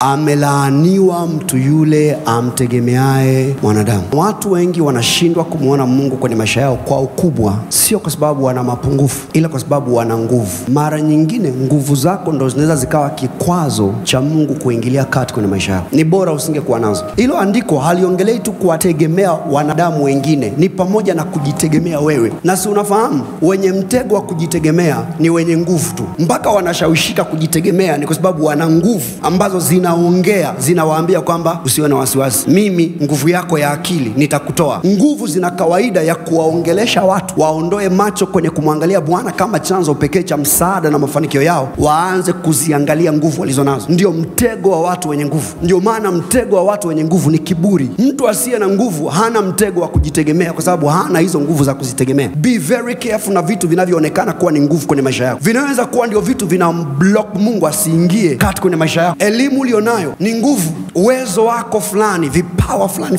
Amelaaniwa mtu yule amtegemeaye mwanadamu. Watu wengi wanashindwa kumuona Mungu kwenye maisha yao kwa ukubwa, sio kwa sababu wana mapungufu, ila kwa sababu wana nguvu. Mara nyingine nguvu zako ndo zinaweza zikawa kikwazo cha Mungu kuingilia kati kwenye maisha yao. Ni bora usingekuwa nazo. Hilo andiko haliongelei tu kuwategemea wanadamu wengine, ni pamoja na kujitegemea wewe. Na si unafahamu, wenye mtego wa kujitegemea ni wenye nguvu tu. Mpaka wanashawishika kujitegemea ni kwa sababu wana nguvu ambazo zinawaambia kwamba usiwe na wasiwasi, mimi nguvu yako ya akili nitakutoa. Nguvu zina kawaida ya kuwaongelesha watu waondoe macho kwenye kumwangalia Bwana kama chanzo pekee cha msaada na mafanikio yao, waanze kuziangalia nguvu walizonazo. Ndio mtego wa watu wenye nguvu. Ndio maana mtego wa watu wenye nguvu ni kiburi. Mtu asiye na nguvu hana mtego wa kujitegemea kwa sababu hana hizo nguvu za kuzitegemea. Be very careful na vitu vinavyoonekana kuwa ni nguvu kwenye maisha yako. Vinaweza kuwa ndio vitu vinamblock Mungu asiingie kati kwenye maisha yako. Elimu ulionayo ni nguvu. Uwezo wako fulani, vipawa fulani,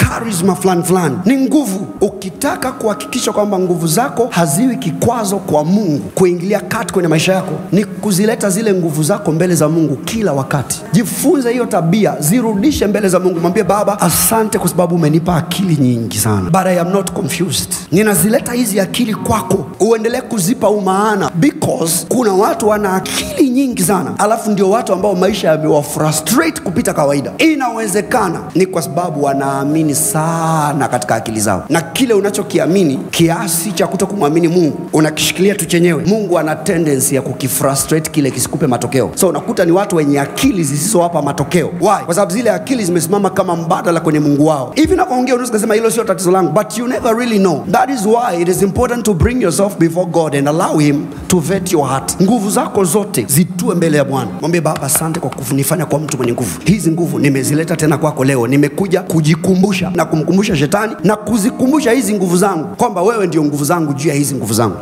charisma fulani ni nguvu. Ukitaka kuhakikisha kwamba nguvu zako haziwi kikwazo kwa Mungu kuingilia kati kwenye maisha yako, ni kuzileta zile nguvu zako mbele za Mungu kila wakati. Jifunze hiyo tabia, zirudishe mbele za Mungu. Mwambie, Baba, asante kwa sababu umenipa akili nyingi sana, but I am not confused. Ninazileta hizi akili kwako, uendelee kuzipa umaana, because kuna watu wana akili nyingi sana, alafu ndio watu ambao maisha yamewafrustrate kupita kawaida. Inawezekana ni kwa sababu wanaamini sana katika akili zao, na kile unachokiamini kiasi cha kutokumwamini Mungu unakishikilia tu chenyewe. Mungu ana tendency ya kukifrustrate kile kisikupe matokeo. So unakuta ni watu wenye akili zisizowapa matokeo. Why? Kwa sababu zile akili zimesimama kama mbadala kwenye Mungu wao. Hivi napoongea unaweza kusema hilo sio tatizo langu, but you never really know. That is why it is important to bring yourself before God and allow him to vet your heart. Nguvu zako zote zitue mbele ya Bwana. Mwambie, Baba, asante kwa kunifanya kwa mtu mwenye nguvu. Hizi nguvu nimezileta tena kwako leo. Nimekuja kujikumbusha na kumkumbusha shetani na kuzikumbusha hizi nguvu zangu kwamba wewe ndio nguvu zangu juu ya hizi nguvu zangu.